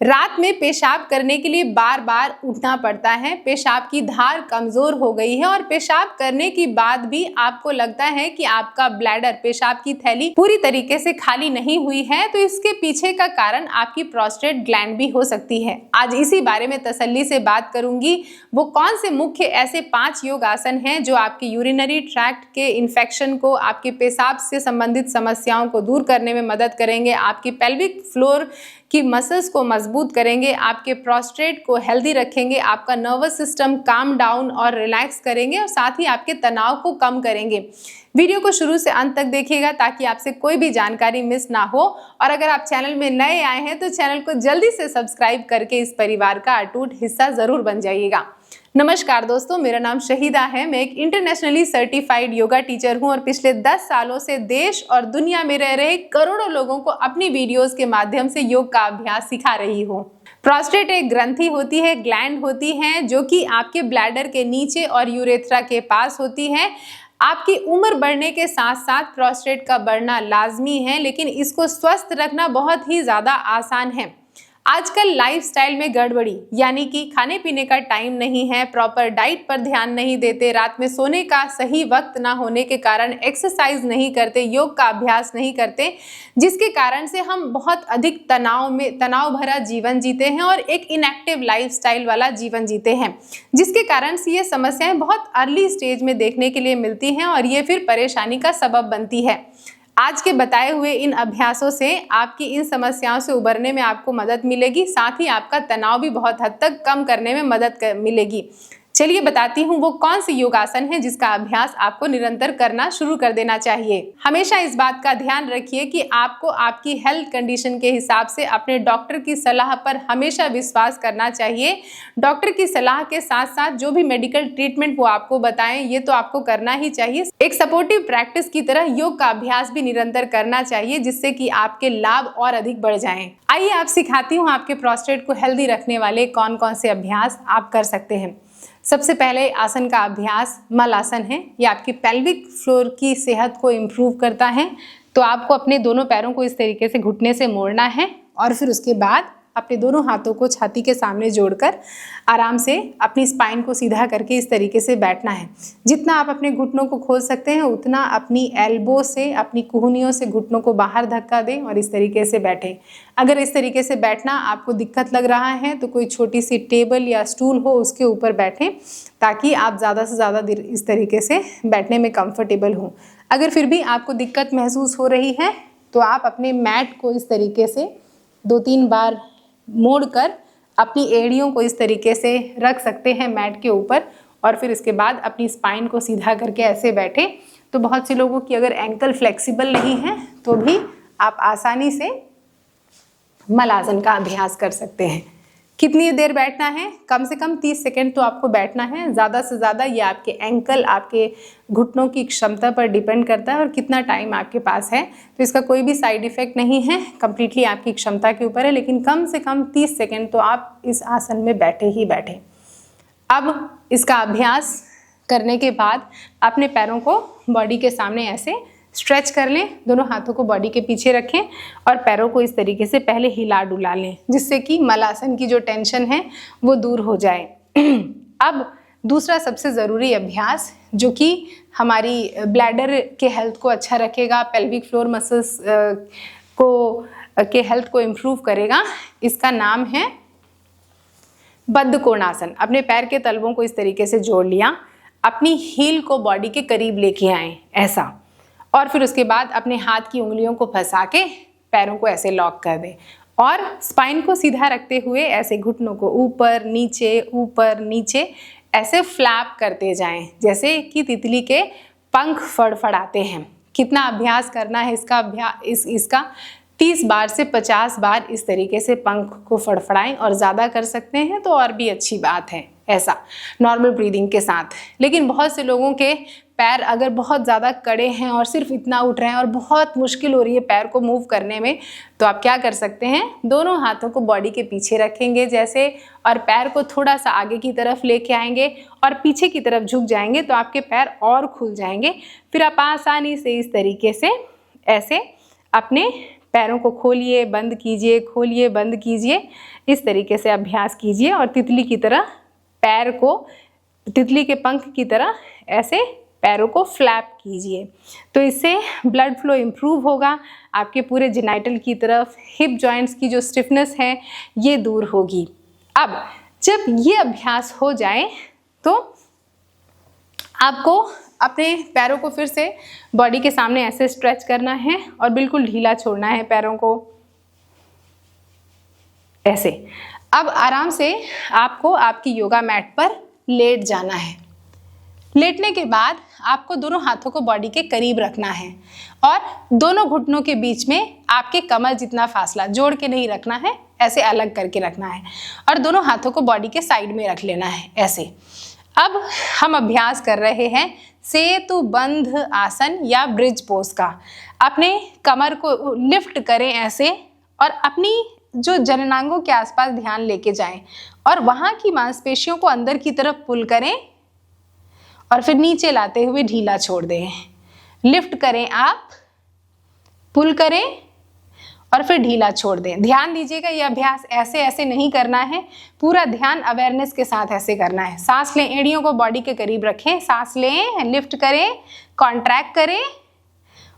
रात में पेशाब करने के लिए बार बार उठना पड़ता है, पेशाब की धार कमजोर हो गई है और पेशाब करने के बाद भी आपको लगता है कि आपका ब्लैडर, पेशाब की थैली पूरी तरीके से खाली नहीं हुई है, तो इसके पीछे का कारण आपकी प्रोस्टेट ग्लैंड भी हो सकती है। आज इसी बारे में तसल्ली से बात करूंगी। वो कौन से मुख्य ऐसे 5 योग आसन हैं जो आपके यूरिनरी ट्रैक्ट के इन्फेक्शन को, आपके पेशाब से संबंधित समस्याओं को दूर करने में मदद करेंगे, आपकी पेल्विक फ्लोर की मसल्स को मजबूत करेंगे, आपके प्रोस्टेट को हेल्दी रखेंगे, आपका नर्वस सिस्टम काम डाउन और रिलैक्स करेंगे और साथ ही आपके तनाव को कम करेंगे। वीडियो को शुरू से अंत तक देखिएगा ताकि आपसे कोई भी जानकारी मिस ना हो। और अगर आप चैनल में नए आए हैं तो चैनल को जल्दी से सब्सक्राइब करके इस परिवार का अटूट हिस्सा जरूर बन जाइएगा। नमस्कार दोस्तों, मेरा नाम शहीदा है। मैं एक इंटरनेशनली सर्टिफाइड योगा टीचर हूं और पिछले 10 सालों से देश और दुनिया में रह रहे करोड़ों लोगों को अपनी वीडियोस के माध्यम से योग का अभ्यास सिखा रही हूं। प्रोस्टेट एक ग्रंथि होती है, ग्लैंड होती है, जो कि आपके ब्लैडर के नीचे और यूरेथ्रा के पास होती है। आपकी उम्र बढ़ने के साथ साथ प्रोस्टेट का बढ़ना लाजमी है, लेकिन इसको स्वस्थ रखना बहुत ही ज़्यादा आसान है। आजकल लाइफस्टाइल में गड़बड़ी, यानी कि खाने पीने का टाइम नहीं है, प्रॉपर डाइट पर ध्यान नहीं देते, रात में सोने का सही वक्त ना होने के कारण एक्सरसाइज नहीं करते, योग का अभ्यास नहीं करते, जिसके कारण से हम बहुत अधिक तनाव भरा जीवन जीते हैं और एक इनएक्टिव लाइफस्टाइल वाला जीवन जीते हैं, जिसके कारण से ये समस्याएं बहुत अर्ली स्टेज में देखने के लिए मिलती हैं और ये फिर परेशानी का सबब बनती है। आज के बताए हुए इन अभ्यासों से आपकी इन समस्याओं से उबरने में आपको मदद मिलेगी, साथ ही आपका तनाव भी बहुत हद तक कम करने में मदद मिलेगी। चलिए बताती हूँ वो कौन सी योगासन है जिसका अभ्यास आपको निरंतर करना शुरू कर देना चाहिए। हमेशा इस बात का ध्यान रखिए कि आपको आपकी हेल्थ कंडीशन के हिसाब से अपने डॉक्टर की सलाह पर हमेशा विश्वास करना चाहिए। डॉक्टर की सलाह के साथ साथ जो भी मेडिकल ट्रीटमेंट वो आपको बताएं, ये तो आपको करना ही चाहिए। एक सपोर्टिव प्रैक्टिस की तरह योग का अभ्यास भी निरंतर करना चाहिए, जिससे कि आपके लाभ और अधिक बढ़ जाएं। आइए आप सिखाती हूँ आपके प्रोस्टेट को हेल्दी रखने वाले कौन कौन से अभ्यास आप कर सकते हैं। सबसे पहले आसन का अभ्यास मल आसन है। ये आपकी पेल्विक फ्लोर की सेहत को इम्प्रूव करता है। तो आपको अपने दोनों पैरों को इस तरीके से घुटने से मोड़ना है और फिर उसके बाद अपने दोनों हाथों को छाती के सामने जोड़कर आराम से अपनी स्पाइन को सीधा करके इस तरीके से बैठना है। जितना आप अपने घुटनों को खोल सकते हैं उतना अपनी एल्बो से, अपनी कुहनियों से घुटनों को बाहर धक्का दें और इस तरीके से बैठें। अगर इस तरीके से बैठना आपको दिक्कत लग रहा है तो कोई छोटी सी टेबल या स्टूल हो उसके ऊपर बैठें, ताकि आप ज़्यादा से ज़्यादा देर इस तरीके से बैठने में कंफर्टेबल हों। अगर फिर भी आपको दिक्कत महसूस हो रही है तो आप अपने मैट को इस तरीके से 2-3 बार मोड़कर अपनी एड़ियों को इस तरीके से रख सकते हैं मैट के ऊपर और फिर इसके बाद अपनी स्पाइन को सीधा करके ऐसे बैठे। तो बहुत से लोगों की अगर एंकल फ्लेक्सिबल नहीं है तो भी आप आसानी से मल आसन का अभ्यास कर सकते हैं। कितनी देर बैठना है? कम से कम 30 सेकंड तो आपको बैठना है। ज़्यादा से ज़्यादा ये आपके एंकल, आपके घुटनों की क्षमता पर डिपेंड करता है और कितना टाइम आपके पास है। तो इसका कोई भी साइड इफ़ेक्ट नहीं है, कम्प्लीटली आपकी क्षमता के ऊपर है, लेकिन कम से कम 30 सेकंड तो आप इस आसन में बैठे ही बैठे। अब इसका अभ्यास करने के बाद अपने पैरों को बॉडी के सामने ऐसे स्ट्रेच कर लें, दोनों हाथों को बॉडी के पीछे रखें और पैरों को इस तरीके से पहले हिला डुला लें, जिससे कि मलासन की जो टेंशन है वो दूर हो जाए। अब दूसरा सबसे ज़रूरी अभ्यास जो कि हमारी ब्लैडर के हेल्थ को अच्छा रखेगा, पेल्विक फ्लोर मसल्स के हेल्थ को इम्प्रूव करेगा, इसका नाम है बद्ध कोणासन। अपने पैर के तलवों को इस तरीके से जोड़ लिया, अपनी हील को बॉडी के करीब लेके आए ऐसा, और फिर उसके बाद अपने हाथ की उंगलियों को फंसा के पैरों को ऐसे लॉक कर दें और स्पाइन को सीधा रखते हुए ऐसे घुटनों को ऊपर नीचे ऐसे फ्लैप करते जाएं, जैसे कि तितली के पंख फड़फड़ाते हैं। कितना अभ्यास करना है इसका 30 बार से 50 बार इस तरीके से पंख को फड़फड़ाएं, और ज़्यादा कर सकते हैं तो और भी अच्छी बात है, ऐसा नॉर्मल ब्रीदिंग के साथ। लेकिन बहुत से लोगों के पैर अगर बहुत ज़्यादा कड़े हैं और सिर्फ इतना उठ रहे हैं और बहुत मुश्किल हो रही है पैर को मूव करने में, तो आप क्या कर सकते हैं, दोनों हाथों को बॉडी के पीछे रखेंगे जैसे, और पैर को थोड़ा सा आगे की तरफ लेके आएंगे और पीछे की तरफ झुक जाएंगे, तो आपके पैर और खुल जाएंगे। फिर आप आसानी से इस तरीके से ऐसे अपने पैरों को खोलिए, बंद कीजिए, खोलिए, बंद कीजिए। इस तरीके से अभ्यास कीजिए और तितली की तरह पैर को, तितली के पंख की तरह ऐसे पैरों को फ्लैप कीजिए। तो इससे ब्लड फ्लो इम्प्रूव होगा, आपके पूरे जेनाइटल की तरफ हिप जॉइंट्स की जो स्टिफनेस है ये दूर होगी। अब जब ये अभ्यास हो जाए तो आपको अपने पैरों को फिर से बॉडी के सामने ऐसे स्ट्रेच करना है और बिल्कुल ढीला छोड़ना है पैरों को, ऐसे। अब आराम से आपको आपकी योगा मैट पर लेट जाना है। लेटने के बाद आपको दोनों हाथों को बॉडी के करीब रखना है और दोनों घुटनों के बीच में आपके कमर जितना फासला, जोड़ के नहीं रखना है, ऐसे अलग करके रखना है और दोनों हाथों को बॉडी के साइड में रख लेना है, ऐसे। अब हम अभ्यास कर रहे हैं सेतुबंध आसन या ब्रिज पोज का। अपने कमर को लिफ्ट करें ऐसे और अपनी जो जननांगों के आसपास ध्यान लेके जाएं और वहां की मांसपेशियों को अंदर की तरफ पुल करें और फिर नीचे लाते हुए ढीला छोड़ दें। लिफ्ट करें आप, पुल करें और फिर ढीला छोड़ दें। ध्यान दीजिएगा ये अभ्यास ऐसे ऐसे नहीं करना है, पूरा ध्यान अवेयरनेस के साथ ऐसे करना है। सांस लें, एड़ियों को बॉडी के करीब रखें, सांस लें, लिफ्ट करें, कॉन्ट्रैक्ट करें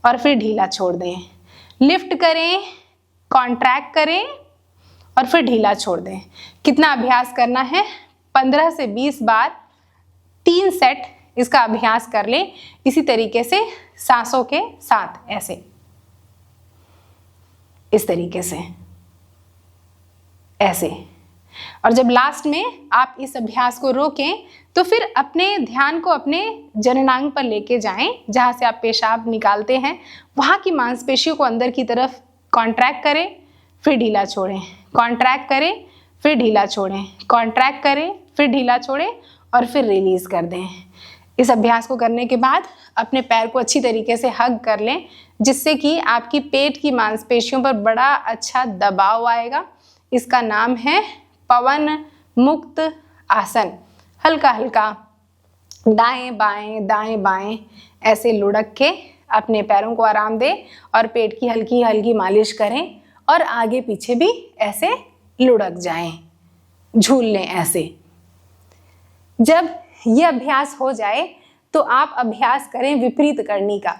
और फिर ढीला छोड़ दें। लिफ्ट करें, कॉन्ट्रैक्ट करें और फिर ढीला छोड़ दें। कितना अभ्यास करना है? 15 से 20 बार, 3 सेट इसका अभ्यास कर लें इसी तरीके से, सांसों के साथ ऐसे, इस तरीके से, ऐसे। और जब लास्ट में आप इस अभ्यास को रोकें तो फिर अपने ध्यान को अपने जननांग पर लेके जाएं, जहां से आप पेशाब निकालते हैं, वहां की मांसपेशियों को अंदर की तरफ कॉन्ट्रैक्ट करें, फिर ढीला छोड़ें, कॉन्ट्रैक्ट करें, फिर ढीला छोड़ें, कॉन्ट्रैक्ट करें, फिर ढीला छोड़ें और फिर रिलीज कर दें। इस अभ्यास को करने के बाद अपने पैर को अच्छी तरीके से हग कर लें, जिससे कि आपकी पेट की मांसपेशियों पर बड़ा अच्छा दबाव आएगा। इसका नाम है पवन मुक्त आसन। हल्का हल्का दाएं बाएं ऐसे लुढ़क के अपने पैरों को आराम दें और पेट की हल्की हल्की मालिश करें और आगे पीछे भी ऐसे लुढ़क जाएं, झूल लें ऐसे। जब ये अभ्यास हो जाए तो आप अभ्यास करें विपरीत करनी का।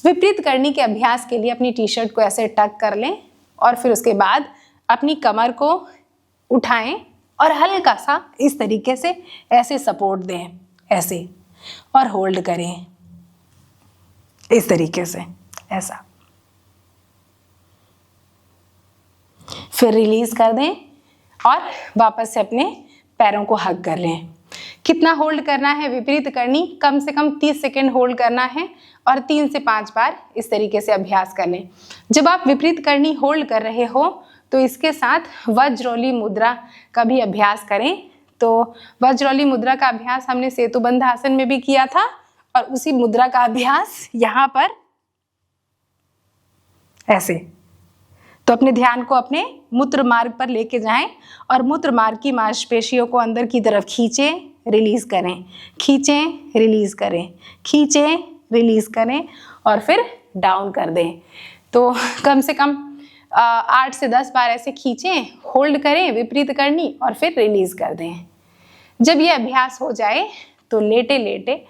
विपरीत करनी के अभ्यास के लिए अपनी टी शर्ट को ऐसे टक कर लें और फिर उसके बाद अपनी कमर को उठाएं और हल्का सा इस तरीके से ऐसे सपोर्ट दें, ऐसे, और होल्ड करें इस तरीके से, ऐसा। फिर रिलीज कर दें और वापस से अपने पैरों को हग कर लें। कितना होल्ड करना है विपरीत करनी? कम से कम 30 सेकेंड होल्ड करना है और 3 से 5 बार इस तरीके से अभ्यास कर लें। जब आप विपरीत करनी होल्ड कर रहे हो तो इसके साथ वज्रौली मुद्रा का भी अभ्यास करें। तो वज्रौली मुद्रा का अभ्यास हमने सेतुबंध आसन में भी किया था और उसी मुद्रा का अभ्यास यहाँ पर ऐसे। तो अपने ध्यान को अपने मूत्र मार्ग पर लेके जाएं और मूत्र मार्ग की मांसपेशियों को अंदर की तरफ खींचें, रिलीज करें, खींचें, रिलीज करें, खींचें, रिलीज करें और फिर डाउन कर दें। तो कम से कम 8 से 10 बार ऐसे खींचें, होल्ड करें विपरीत करनी और फिर रिलीज कर दें। जब ये अभ्यास हो जाए तो लेटे लेटे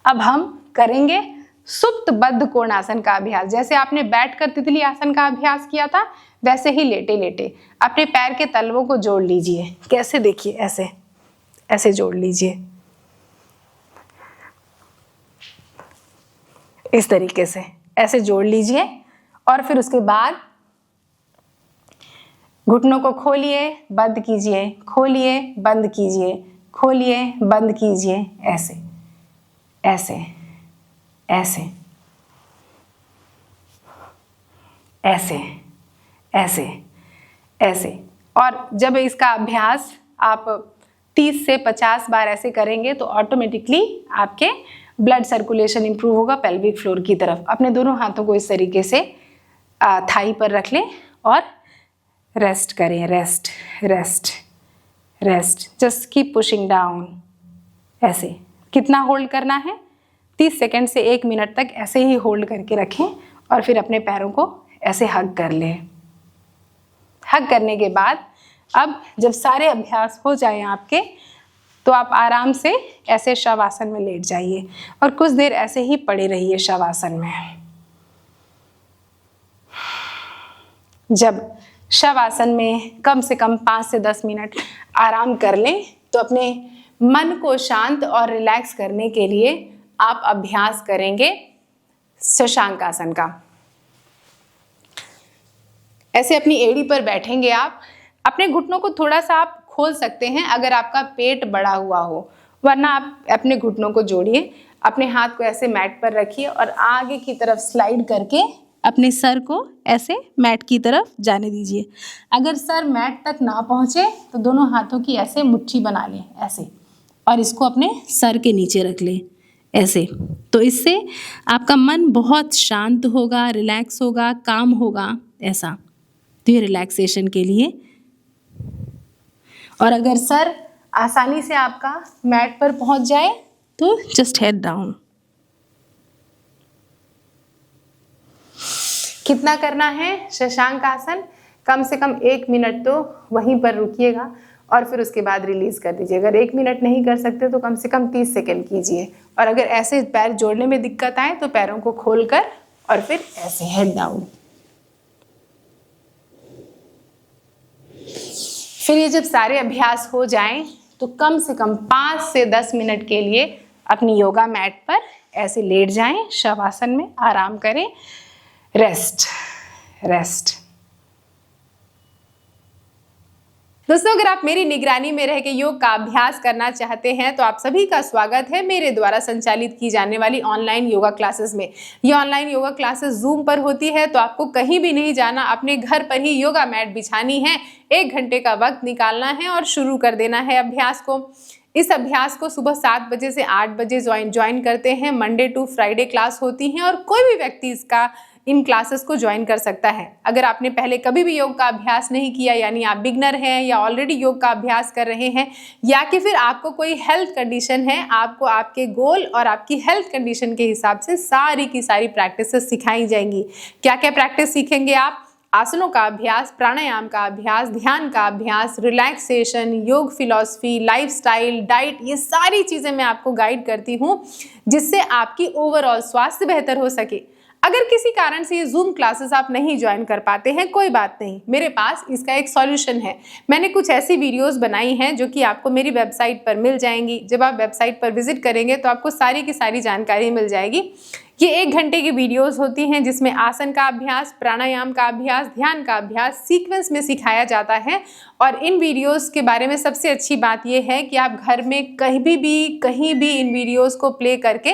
अब हम करेंगे सुप्त बद्ध कोणासन का अभ्यास। जैसे आपने बैठकर तितली आसन का अभ्यास किया था वैसे ही लेटे लेटे अपने पैर के तलवों को जोड़ लीजिए। कैसे? देखिए, ऐसे ऐसे जोड़ लीजिए, इस तरीके से ऐसे जोड़ लीजिए और फिर उसके बाद घुटनों को खोलिए, बंद कीजिए, खोलिए, बंद कीजिए, खोलिए, बंद कीजिए, ऐसे ऐसे ऐसे ऐसे ऐसे ऐसे। और जब इसका अभ्यास आप 30 से 50 बार ऐसे करेंगे तो ऑटोमेटिकली आपके ब्लड सर्कुलेशन इंप्रूव होगा पेल्विक फ्लोर की तरफ। अपने दोनों हाथों को इस तरीके से थाई पर रख लें और रेस्ट करें, rest rest rest, just keep pushing down, ऐसे। कितना होल्ड करना है? 30 सेकेंड से 1 मिनट तक ऐसे ही होल्ड करके रखें और फिर अपने पैरों को ऐसे हग कर लें। हग करने के बाद अब जब सारे अभ्यास हो जाएं आपके, तो आप आराम से ऐसे शवासन में लेट जाइए और कुछ देर ऐसे ही पड़े रहिए शवासन में। जब शवासन में कम से कम 5 से 10 मिनट आराम कर लें, तो अपने मन को शांत और रिलैक्स करने के लिए आप अभ्यास करेंगे शशांक आसन का। ऐसे अपनी एड़ी पर बैठेंगे आप। अपने घुटनों को थोड़ा सा आप खोल सकते हैं अगर आपका पेट बड़ा हुआ हो, वरना आप अपने घुटनों को जोड़िए। अपने हाथ को ऐसे मैट पर रखिए और आगे की तरफ स्लाइड करके अपने सर को ऐसे मैट की तरफ जाने दीजिए। अगर सर मैट तक ना पहुंचे तो दोनों हाथों की ऐसे मुट्ठी बना लें ऐसे, और इसको अपने सर के नीचे रख लें ऐसे। तो इससे आपका मन बहुत शांत होगा, रिलैक्स होगा, काम होगा ऐसा। तो ये रिलैक्सेशन के लिए। और अगर सर आसानी से आपका मैट पर पहुंच जाए तो जस्ट हेड डाउन। कितना करना है शशांक आसन? कम से कम 1 मिनट तो वहीं पर रुकिएगा और फिर उसके बाद रिलीज कर दीजिए। अगर 1 मिनट नहीं कर सकते तो कम से कम 30 सेकेंड कीजिए। और अगर ऐसे पैर जोड़ने में दिक्कत आए तो पैरों को खोलकर और फिर ऐसे हेड डाउन। फिर ये जब सारे अभ्यास हो जाएं तो कम से कम 5 से 10 मिनट के लिए अपनी योगा मैट पर ऐसे लेट जाएं, शवासन में आराम करें। रेस्ट। दोस्तों, अगर आप मेरी निगरानी में रह के योग का अभ्यास करना चाहते हैं तो आप सभी का स्वागत है मेरे द्वारा संचालित की जाने वाली ऑनलाइन योगा क्लासेस में। ये ऑनलाइन योगा क्लासेस जूम पर होती है, तो आपको कहीं भी नहीं जाना, अपने घर पर ही योगा मैट बिछानी है, 1 घंटे का वक्त निकालना है और शुरू कर देना है अभ्यास को। इस अभ्यास को सुबह 7 बजे से 8 बजे ज्वाइन करते हैं। मंडे टू फ्राइडे क्लास होती हैं और कोई भी व्यक्ति इन क्लासेस को ज्वाइन कर सकता है। अगर आपने पहले कभी भी योग का अभ्यास नहीं किया, यानी आप बिगनर हैं या ऑलरेडी योग का अभ्यास कर रहे हैं, या कि फिर आपको कोई हेल्थ कंडीशन है, आपको आपके गोल और आपकी हेल्थ कंडीशन के हिसाब से सारी की सारी प्रैक्टिसेस सिखाई जाएंगी। क्या क्या प्रैक्टिस सीखेंगे आप? आसनों का अभ्यास, प्राणायाम का अभ्यास, ध्यान का अभ्यास, रिलैक्सेशन, योग फिलॉसफी, लाइफस्टाइल, डाइट, ये सारी चीज़ें मैं आपको गाइड करती हूँ जिससे आपकी ओवरऑल स्वास्थ्य बेहतर हो सके। अगर किसी कारण से ये जूम क्लासेस आप नहीं ज्वाइन कर पाते हैं, कोई बात नहीं, मेरे पास इसका एक सॉल्यूशन है। मैंने कुछ ऐसी वीडियोस बनाई हैं जो कि आपको मेरी वेबसाइट पर मिल जाएंगी। जब आप वेबसाइट पर विजिट करेंगे तो आपको सारी की सारी जानकारी मिल जाएगी। ये 1 घंटे की वीडियोस होती हैं जिसमें आसन का अभ्यास, प्राणायाम का अभ्यास, ध्यान का अभ्यास सीक्वेंस में सिखाया जाता है। और इन वीडियोस के बारे में सबसे अच्छी बात यह है कि आप घर में कहीं भी इन वीडियोस को प्ले करके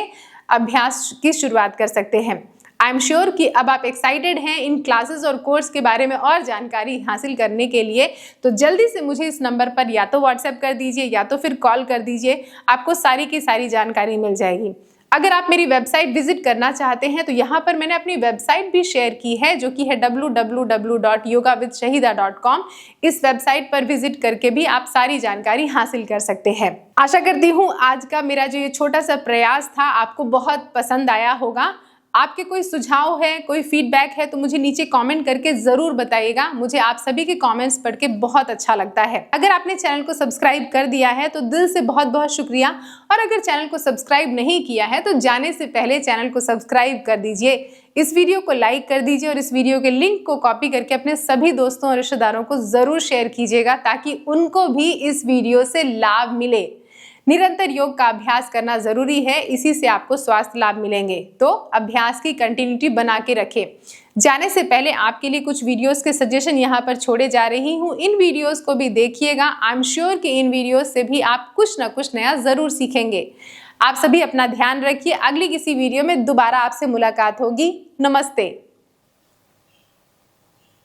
अभ्यास की शुरुआत कर सकते हैं। आई एम श्योर कि अब आप एक्साइटेड हैं इन क्लासेस और कोर्स के बारे में और जानकारी हासिल करने के लिए। तो जल्दी से मुझे इस नंबर पर या तो व्हाट्सएप कर दीजिए या तो फिर कॉल कर दीजिए, आपको सारी की सारी जानकारी मिल जाएगी। अगर आप मेरी वेबसाइट विजिट करना चाहते हैं तो यहाँ पर मैंने अपनी वेबसाइट भी शेयर की है जो कि है www.yogavithshahida.com। इस वेबसाइट पर विजिट करके भी आप सारी जानकारी हासिल कर सकते हैं। आशा करती हूँ आज का मेरा जो ये छोटा सा प्रयास था आपको बहुत पसंद आया होगा। आपके कोई सुझाव है, कोई फीडबैक है तो मुझे नीचे कमेंट करके ज़रूर बताइएगा। मुझे आप सभी के कमेंट्स पढ़ के बहुत अच्छा लगता है। अगर आपने चैनल को सब्सक्राइब कर दिया है तो दिल से बहुत बहुत शुक्रिया, और अगर चैनल को सब्सक्राइब नहीं किया है तो जाने से पहले चैनल को सब्सक्राइब कर दीजिए, इस वीडियो को लाइक कर दीजिए और इस वीडियो के लिंक को कॉपी करके अपने सभी दोस्तों और रिश्तेदारों को ज़रूर शेयर कीजिएगा ताकि उनको भी इस वीडियो से लाभ मिले। निरंतर योग का अभ्यास करना जरूरी है, इसी से आपको स्वास्थ्य लाभ मिलेंगे। तो अभ्यास की कंटिन्यूटी बना के रखें। जाने से पहले आपके लिए कुछ वीडियोस के सजेशन यहाँ पर छोड़े जा रही हूँ, इन वीडियोस को भी देखिएगा। आई एम श्योर कि इन वीडियोस से भी आप कुछ ना कुछ नया जरूर सीखेंगे। आप सभी अपना ध्यान रखिए। अगली किसी वीडियो में दोबारा आपसे मुलाकात होगी। नमस्ते।